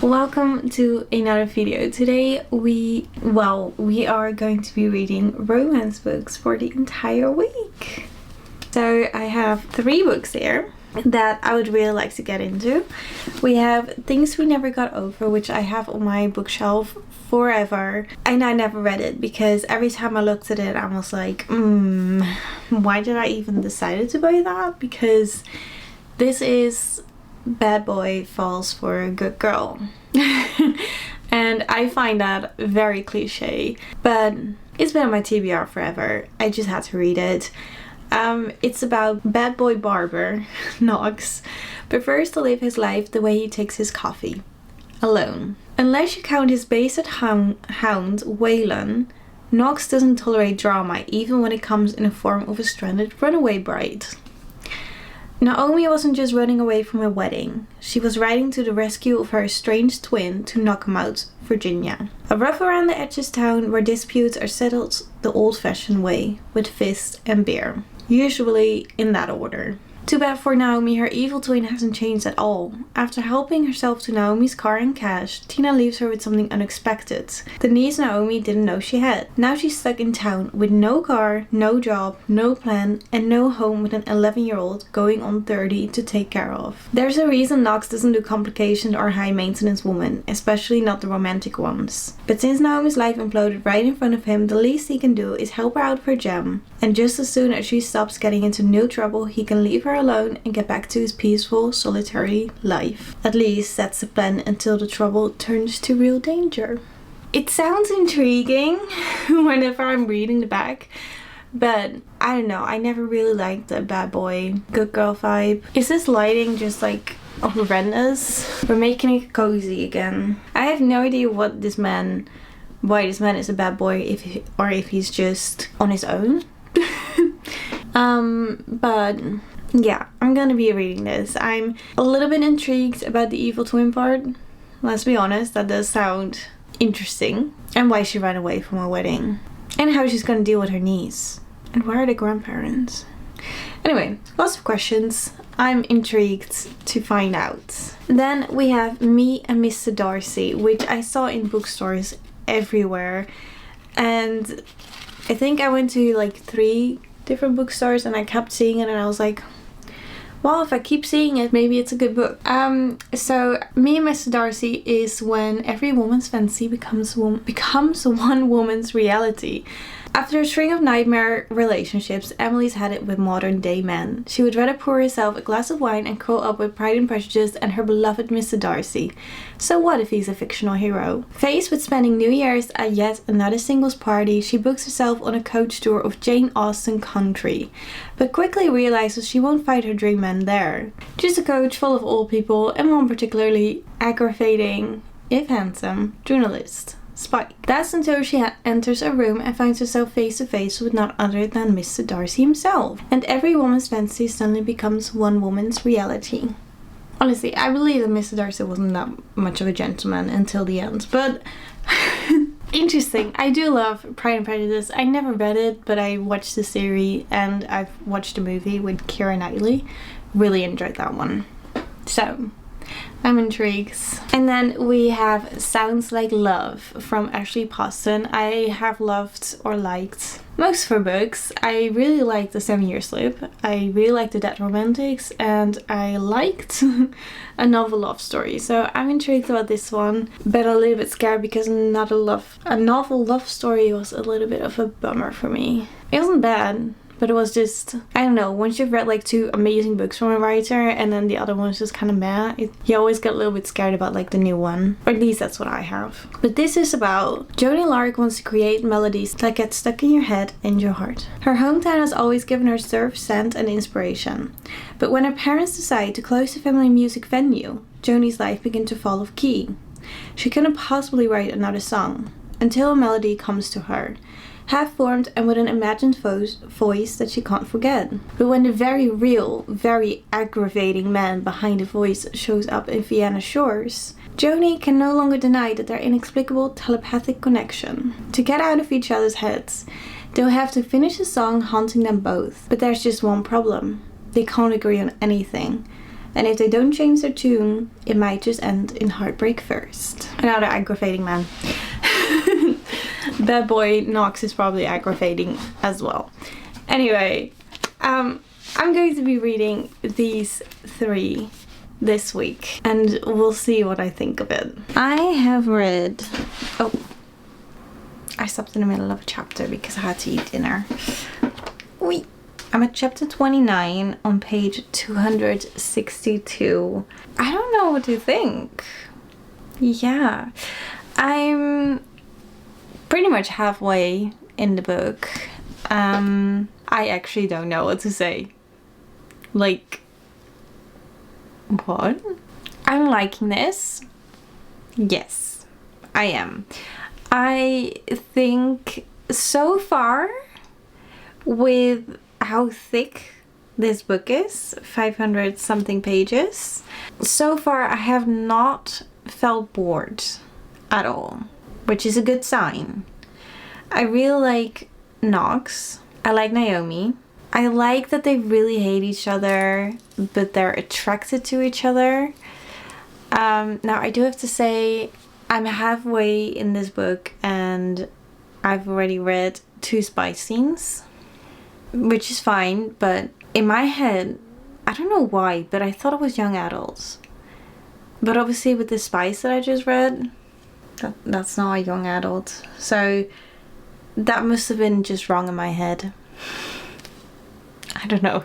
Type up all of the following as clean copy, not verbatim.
Welcome to another video. Today we are going to be reading romance books for the entire week. So I have 3 books here that I would really like to get into. We have Things We Never Got Over, which I have on my bookshelf forever, and I never read it because every time I looked at it I was like, why did I even decide to buy that? Because this is bad boy falls for a good girl. And I find that very cliche, but it's been on my TBR forever. I just had to read it. It's about bad boy barber Knox prefers to live his life the way he takes his coffee, alone. Unless you count his basset hound Waylon, Knox doesn't tolerate drama even when it comes in the form of a stranded runaway bride. Naomi wasn't just running away from a wedding. She was riding to the rescue of her estranged twin to knock him out, Virginia. A rough around the edges town where disputes are settled the old-fashioned way, with fist and beer. Usually in that order. Too bad for Naomi, her evil twin hasn't changed at all. After helping herself to Naomi's car and cash, Tina leaves her with something unexpected. The needs Naomi didn't know she had. Now she's stuck in town with no car, no job, no plan, and no home with an 11-year-old going on 30 to take care of. There's a reason Knox doesn't do complicated or high maintenance women, especially not the romantic ones. But since Naomi's life imploded right in front of him, the least he can do is help her out of her jam. And just as soon as she stops getting into new trouble, he can leave her alone and get back to his peaceful, solitary life. At least that's the plan until the trouble turns to real danger. It sounds intriguing whenever I'm reading the back, but I don't know, I never really liked the bad boy, good girl vibe. Is this lighting just like horrendous? We're making it cozy again. I have no idea why this man is a bad boy, if he's just on his own. But yeah, I'm gonna be reading this. I'm a little bit intrigued about the evil twin part. Let's be honest, that does sound interesting. And why she ran away from her wedding. And how she's gonna deal with her niece. And where are the grandparents? Anyway, lots of questions. I'm intrigued to find out. Then we have Me Mr Darcy, which I saw in bookstores everywhere. And I think I went to like 3 different bookstores and I kept seeing it and I was like, well, if I keep seeing it, maybe it's a good book. So Me Mr Darcy is when every woman's fantasy becomes one woman's reality. After a string of nightmare relationships, Emily's had it with modern day men. She would rather pour herself a glass of wine and curl up with Pride and Prejudice and her beloved Mr. Darcy. So what if he's a fictional hero? Faced with spending New Year's at yet another singles party, she books herself on a coach tour of Jane Austen country, but quickly realizes she won't find her dream man there. Just a coach full of old people and one particularly aggravating, if handsome, journalist. Spike. That's until she enters a room and finds herself face to face with none other than Mr. Darcy himself. And every woman's fantasy suddenly becomes one woman's reality. Honestly, I believe that Mr. Darcy wasn't that much of a gentleman until the end, but interesting. I do love Pride and Prejudice. I never read it, but I watched the series and I've watched the movie with Keira Knightley. Really enjoyed that one. So I'm intrigued. And then we have Sounds Like Love from Ashley Poston. I have loved or liked most of her books. I really liked The 7-Year Slip. I really liked The Dead Romantics, and I liked A Novel Love Story. So I'm intrigued about this one, but a little bit scared because a novel love story was a little bit of a bummer for me. It wasn't bad, but it was just, I don't know, once you've read like 2 amazing books from a writer and then the other one is just kind of meh, you always get a little bit scared about like the new one. Or at least that's what I have. But this is about Joni Lark wants to create melodies that get stuck in your head and your heart. Her hometown has always given her surf, sand and inspiration. But when her parents decide to close the family music venue, Joni's life begins to fall off key. She couldn't possibly write another song until a melody comes to her, half-formed and with an imagined voice that she can't forget. But when the very real, very aggravating man behind the voice shows up in Vienna shores, Joni can no longer deny that their inexplicable telepathic connection. To get out of each other's heads, they'll have to finish the song haunting them both. But there's just one problem. They can't agree on anything. And if they don't change their tune, it might just end in heartbreak first. Another aggravating man. Bad boy Knox is probably aggravating as well. Anyway, I'm going to be reading these 3 this week, and we'll see what I think of it. I have read... Oh, I stopped in the middle of a chapter because I had to eat dinner. Wait. I'm at chapter 29 on page 262. I don't know what to think. Yeah. I'm pretty much halfway in the book. I actually don't know what to say. Like, what? I'm liking this. Yes, I am. I think so far, with how thick this book is, 500 something pages, so far I have not felt bored at all, which is a good sign. I really like Knox. I like Naomi. I like that they really hate each other, but they're attracted to each other. Now I do have to say, I'm halfway in this book and I've already read 2 spy scenes, which is fine, but in my head, I don't know why, but I thought it was young adults. But obviously with the spies that I just read, that's not a young adult. So that must have been just wrong in my head. I don't know.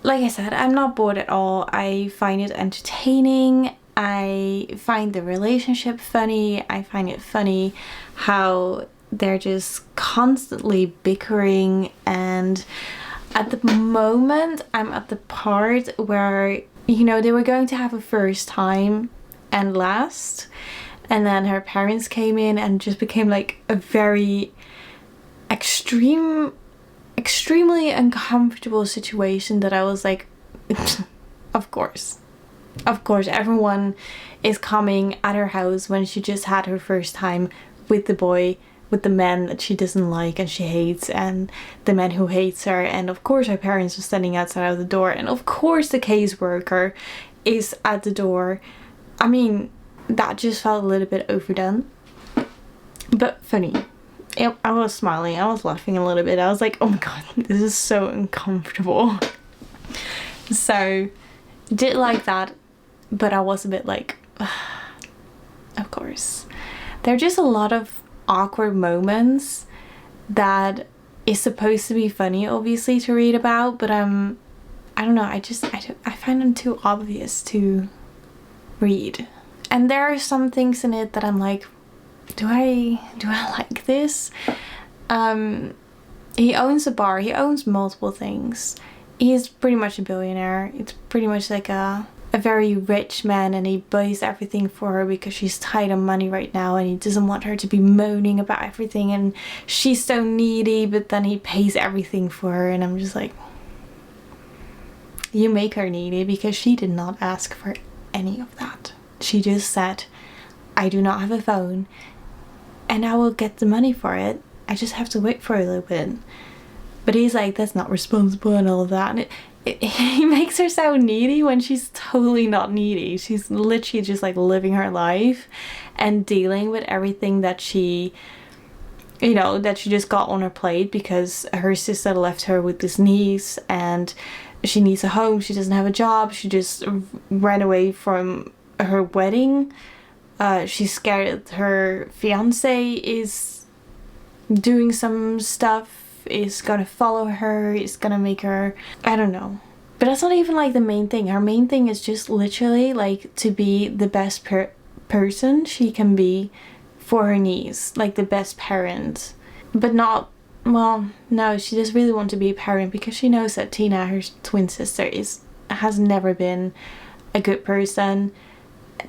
Like I said, I'm not bored at all. I find it entertaining. I find the relationship funny. I find it funny how they're just constantly bickering, and at the moment I'm at the part where, you know, they were going to have a first time and last, and then her parents came in and just became like a very extremely uncomfortable situation that I was like, of course everyone is coming at her house when she just had her first time with the boy, with the men that she doesn't like and she hates, and the men who hates her, and of course her parents are standing outside of the door, and of course the caseworker is at the door. I mean, that just felt a little bit overdone, but funny. I was smiling, I was laughing a little bit. I was like, oh my god, this is so uncomfortable. So, did like that, but I was a bit like, of course. There are just a lot of awkward moments that is supposed to be funny, obviously, to read about, but I don't know, I find them too obvious to read. And there are some things in it that I'm like, do I like this? He owns a bar, he owns multiple things. He's pretty much a billionaire. It's pretty much like a very rich man, and he buys everything for her because she's tight on money right now, and he doesn't want her to be moaning about everything, and she's so needy, but then he pays everything for her, and I'm just like, you make her needy because she did not ask for any of that. She just said, I do not have a phone and I will get the money for it. I just have to wait for a little bit. But he's like, that's not responsible and all of that. And he makes her sound needy when she's totally not needy. She's literally just like living her life and dealing with everything that she, you know, that she just got on her plate because her sister left her with this niece and she needs a home. She doesn't have a job. She just ran away from her wedding. She's scared that her fiance is doing some stuff, is gonna follow her, is gonna make her, I don't know. But that's not even like the main thing. Her main thing is just literally like to be the best person she can be for her niece, like the best parent. But not, well, no, she just really wants to be a parent because she knows that Tina, her twin sister, has never been a good person.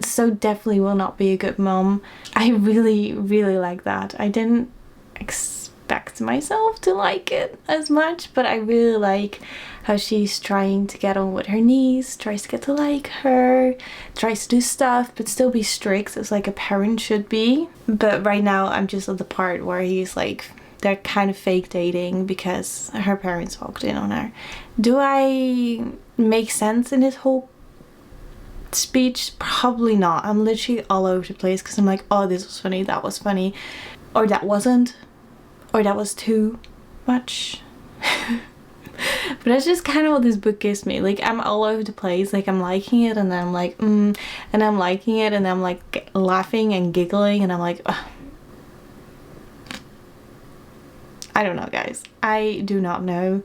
So definitely will not be a good mom. I really, really like that. I didn't expect myself to like it as much, but I really like how she's trying to get on with her niece, tries to get to like her, tries to do stuff, but still be strict as like a parent should be. But right now I'm just at the part where he's like they're kind of fake dating because her parents walked in on her. Do I make sense in this whole speech? Probably not. I'm literally all over the place because I'm like, oh, this was funny, that was funny, or that wasn't, or that was too much. But that's just kind of what this book gives me. Like, I'm all over the place. Like, I'm liking it, and then I'm like, and I'm liking it, and I'm like laughing and giggling, and I'm like, ugh. I don't know, guys. I do not know.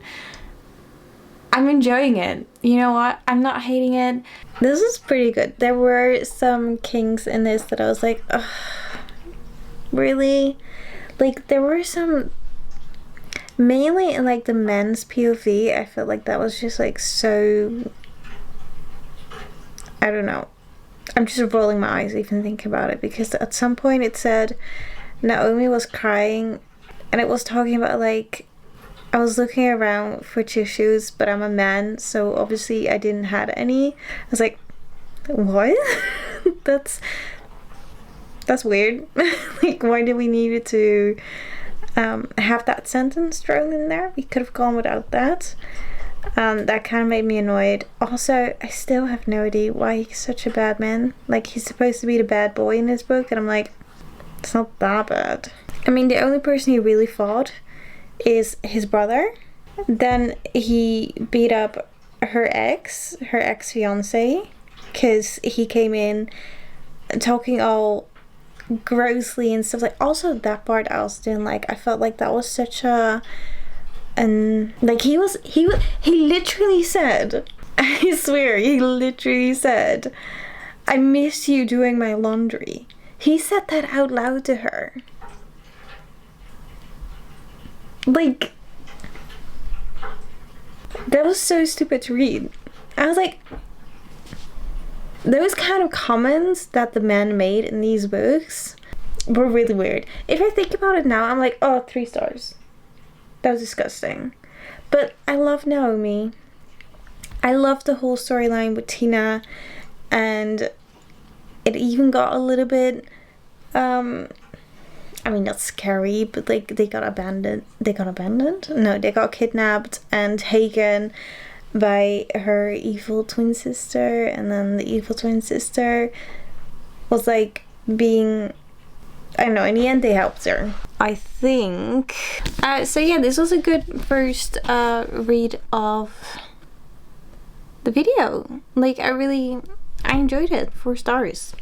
I'm enjoying it. You know what? I'm not hating it. This is pretty good. There were some kinks in this that I was like, ugh, really? Like, there were some, mainly in like the men's POV, I felt like that was just like so, I don't know. I'm just rolling my eyes even thinking about it, because at some point it said Naomi was crying, and it was talking about like, I was looking around for tissues, but I'm a man, so obviously I didn't have any. I was like, what? that's weird. Like, why do we need to have that sentence thrown in there? We could have gone without that. That kind of made me annoyed. Also, I still have no idea why he's such a bad man. Like, he's supposed to be the bad boy in this book, and I'm like, it's not that bad. I mean, the only person he really fought is his brother. Then he beat up her ex-fiance, because he came in talking all grossly and stuff. Like, also that part I also didn't like. I felt like that was such a, and like he literally said, I swear, he literally said, I miss you doing my laundry. He said that out loud to her. Like, that was so stupid to read. I was like, those kind of comments that the men made in these books were really weird. If I think about it now, I'm like, oh, 3 stars. That was disgusting. But I love Naomi. I love the whole storyline with Tina, and it even got a little bit, I mean, not scary, but like they got abandoned. No, they got kidnapped and taken by her evil twin sister, and then the evil twin sister was like being, I don't know, in the end they helped her, I think. So yeah, this was a good first read of the video. Like, I enjoyed it. 4 stars.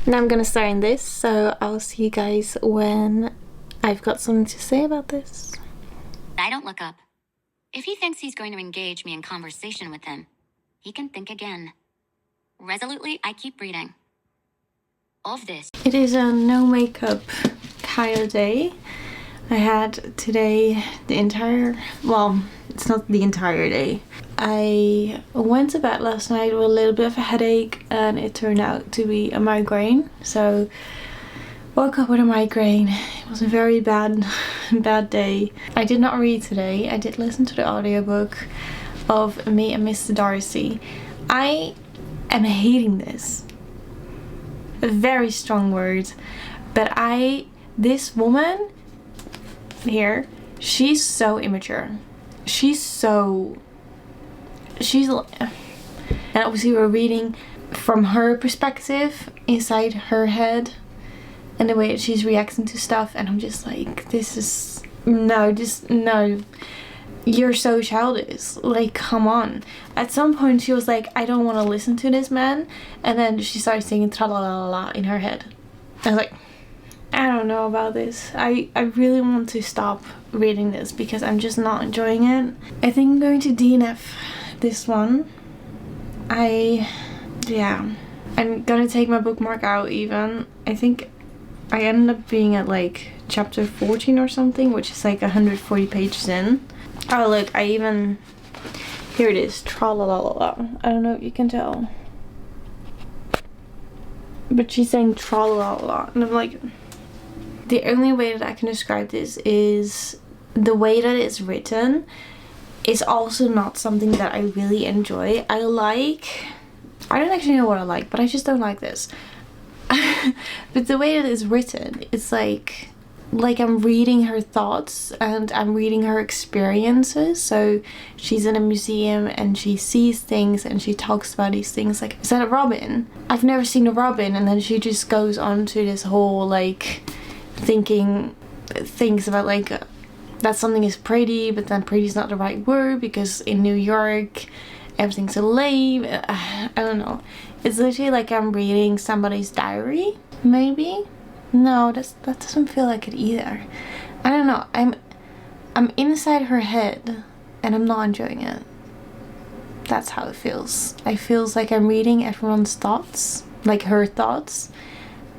Now I'm gonna start in this, so I'll see you guys when I've got something to say about this. I don't look up. If he thinks he's going to engage me in conversation with him, he can think again. Resolutely, I keep reading. Of this. It is a no makeup kind of day. I had today the entire, well, it's not the entire day. I went to bed last night with a little bit of a headache, and it turned out to be a migraine. So woke up with a migraine. It was a very bad day. I did not read today. I did listen to the audiobook of Me Mr Darcy. I am hating this. A very strong word, but this woman here, she's so immature. And obviously we're reading from her perspective inside her head and the way that she's reacting to stuff, and I'm just like, this is no, you're so childish. Like, come on. At some point she was like, I don't want to listen to this man, and then she started singing tra la la la in her head. I was like, I don't know about this. I really want to stop reading this because I'm just not enjoying it. I think I'm going to DNF this one. I'm gonna take my bookmark out even. I think I ended up being at like chapter 14 or something, which is like 140 pages in. Oh look, here it is, tra la la la la. I don't know if you can tell, but she's saying tra la la la, and I'm like, the only way that I can describe this is the way that it's written is also not something that I really enjoy. I don't actually know what I like, but I just don't like this. But the way that it's written, it's like, like I'm reading her thoughts and I'm reading her experiences. So she's in a museum and she sees things and she talks about these things like, is that a robin? I've never seen a robin. And then she just goes on to this whole like thinking things about like that something is pretty, but then pretty is not the right word because in New York everything's a lame. I don't know. It's literally like I'm reading somebody's diary, maybe. No, that doesn't feel like it either. I don't know. I'm inside her head and I'm not enjoying it. That's how it feels. It feels like I'm reading everyone's thoughts, like her thoughts,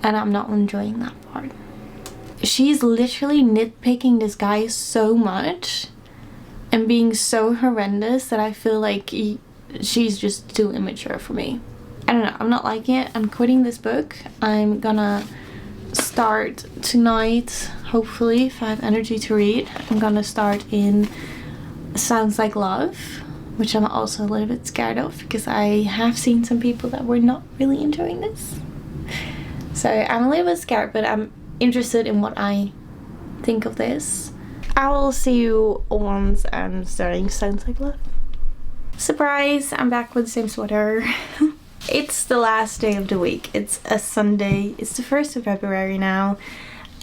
and I'm not enjoying that part. She's literally nitpicking this guy so much and being so horrendous that I feel like she's just too immature for me. I don't know. I'm not liking it. I'm quitting this book. I'm gonna start tonight, hopefully, if I have energy to read. I'm gonna start in Sounds Like Love, which I'm also a little bit scared of because I have seen some people that were not really enjoying this. So I'm a little bit scared, but I'm interested in what I think of this. I will see you once I'm starting Sounds Like Love. Surprise! I'm back with the same sweater. It's the last day of the week. It's a Sunday. It's the 1st of February now.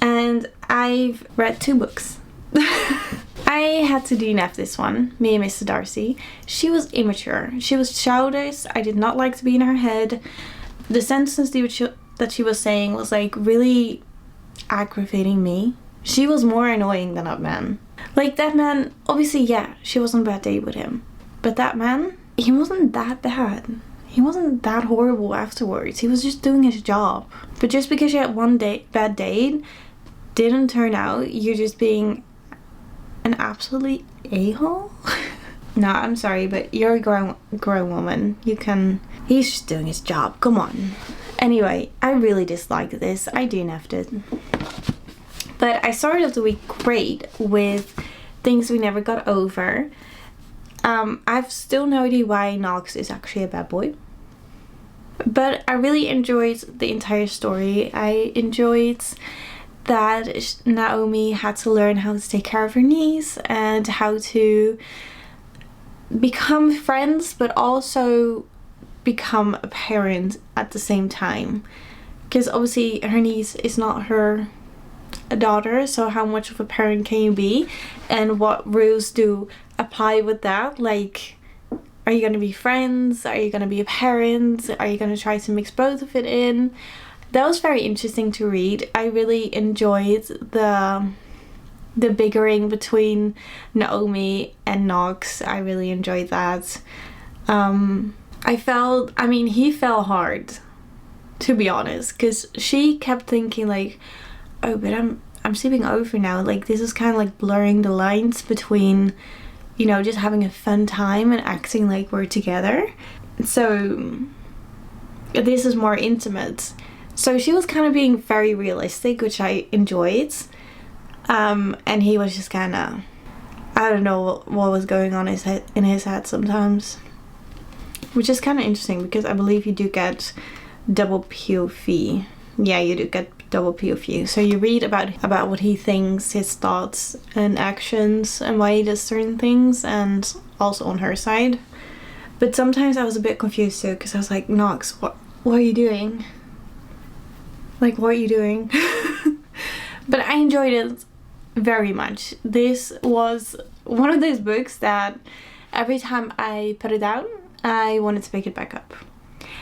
And I've read 2 books. I had to DNF this one, Me Mr Darcy. She was immature. She was childish. I did not like to be in her head. The sentence that she was saying was like really aggravating me. She was more annoying than that man. Like that man, obviously, yeah, she was on a bad date with him. But that man, he wasn't that bad. He wasn't that horrible afterwards. He was just doing his job. But just because you had one bad date didn't turn out, you're just being an absolutely a-hole. No, I'm sorry, but you're a grown woman. He's just doing his job. Come on. Anyway, I really disliked this. I DNF'd it. But I started off the week great with Things We Never Got Over. I've still no idea why Knox is actually a bad boy. But I really enjoyed the entire story. I enjoyed that Naomi had to learn how to take care of her niece and how to become friends, but also become a parent at the same time. Because obviously her niece is not her daughter, so how much of a parent can you be? And what rules do apply with that? Like, are you going to be friends? Are you going to be a parent? Are you going to try to mix both of it in? That was very interesting to read. I really enjoyed the bickering between Naomi and Knox. I really enjoyed that. He fell hard, to be honest, because she kept thinking like, oh, but I'm sleeping over now. Like, this is kind of like blurring the lines between, you know, just having a fun time and acting like we're together. So this is more intimate. So she was kind of being very realistic, which I enjoyed. And he was just kind of, I don't know what was going on in his head sometimes. Which is kind of interesting because I believe you do get double POV. Yeah, you do get double POV. So you read about what he thinks, his thoughts and actions, and why he does certain things, and also on her side. But sometimes I was a bit confused too, because I was like, Knox, what are you doing? Like, what are you doing? But I enjoyed it very much. This was one of those books that every time I put it down, I wanted to pick it back up.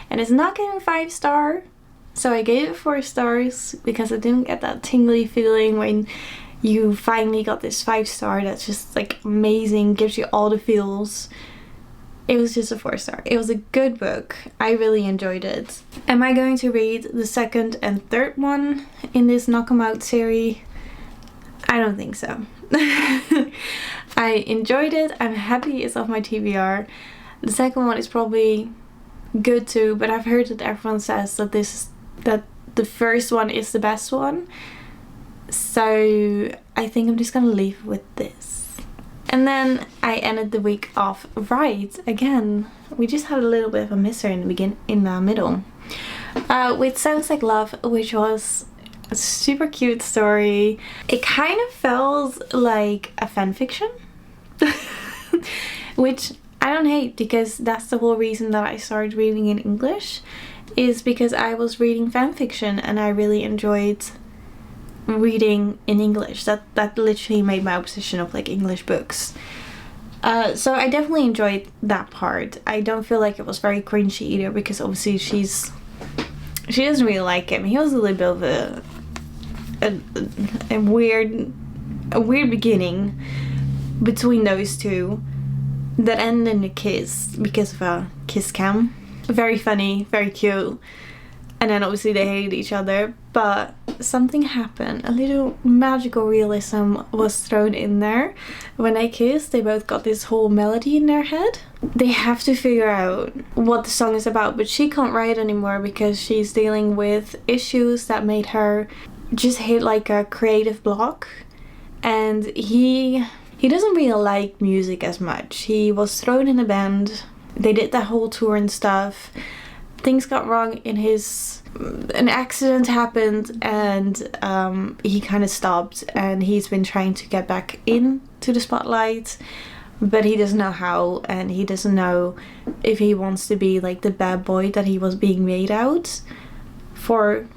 And it's not getting 5-star, so I gave it 4 stars because I didn't get that tingly feeling when you finally got this 5-star that's just like amazing, gives you all the feels. It was just a 4-star. It was a good book. I really enjoyed it. Am I going to read the 2nd and 3rd one in this Knock 'em Out series? I don't think so. I enjoyed it. I'm happy it's off my TBR. The 2nd one is probably good too, but I've heard that everyone says that the 1st one is the best one. So I think I'm just gonna leave with this. And then I ended the week off right again. We just had a little bit of a misser in the middle. With Sounds Like Love, which was A super cute story. It kind of felt like a fanfiction, which I don't hate, because that's the whole reason that I started reading in English, is because I was reading fanfiction and I really enjoyed reading in English. That literally made my obsession of like English books. So I definitely enjoyed that part. I don't feel like it was very cringy either, because obviously she doesn't really like him. He was a little bit of a weird beginning between those two that ended in a kiss because of a kiss cam. Very funny, very cute. And then obviously they hated each other, but something happened. A little magical realism was thrown in there. When they kissed, they both got this whole melody in their head. They have to figure out what the song is about, but she can't write anymore because she's dealing with issues that made her just hit like a creative block. And he doesn't really like music as much. He was thrown in a band. They did that whole tour and stuff. Things got wrong in an accident happened, and he kind of stopped, and he's been trying to get back into the spotlight, but he doesn't know how, and he doesn't know if he wants to be like the bad boy that he was being made out for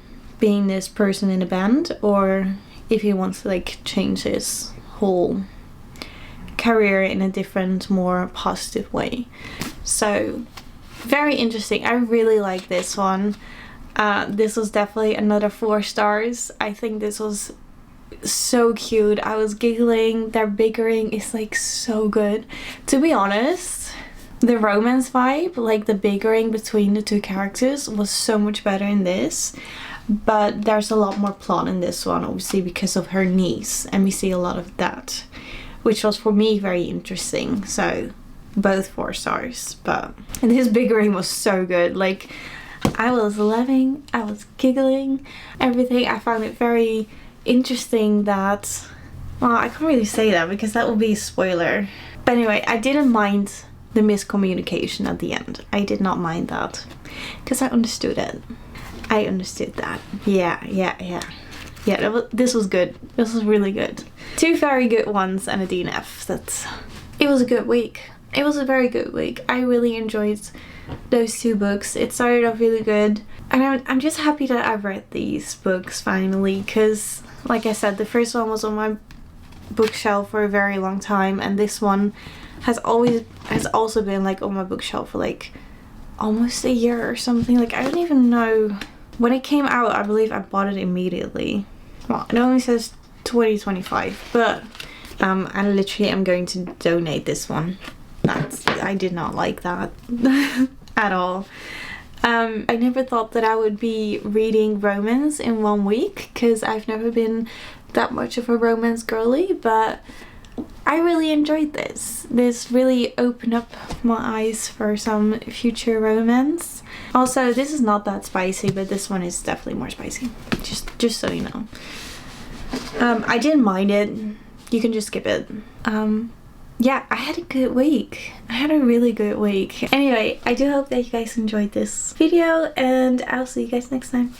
being this person in a band, or if he wants to like change his whole career in a different, more positive way. So very interesting. I really like this one. This was definitely another 4 stars. I think this was so cute. I was giggling. Their bickering is like so good. To be honest, the romance vibe, like the bickering between the two characters, was so much better in this. But there's a lot more plot in this one, obviously, because of her niece, and we see a lot of that, which was for me very interesting. So both 4 stars. But this bickering was so good. Like, I was laughing, I was giggling, everything. I found it very interesting that, well, I can't really say that because that would be a spoiler. But anyway, I didn't mind the miscommunication at the end. I did not mind that because I understood it. I understood that. Yeah, this was good. This was really good. 2 very good ones and a DNF. It was a good week. It was a very good week. I really enjoyed those 2 books. It started off really good, and I'm just happy that I've read these books finally, because like I said, the first one was on my bookshelf for a very long time, and this one has also been like on my bookshelf for like almost a year or something. Like, I don't even know when it came out. I believe I bought it immediately. Well, it only says 2025, but I literally am going to donate this one. I did not like that at all. I never thought that I would be reading romance in 1 week, because I've never been that much of a romance girly, but I really enjoyed this. This really opened up my eyes for some future romance. Also, this is not that spicy, but this one is definitely more spicy. Just so you know. I didn't mind it. You can just skip it. Yeah, I had a good week. I had a really good week. Anyway, I do hope that you guys enjoyed this video, and I'll see you guys next time.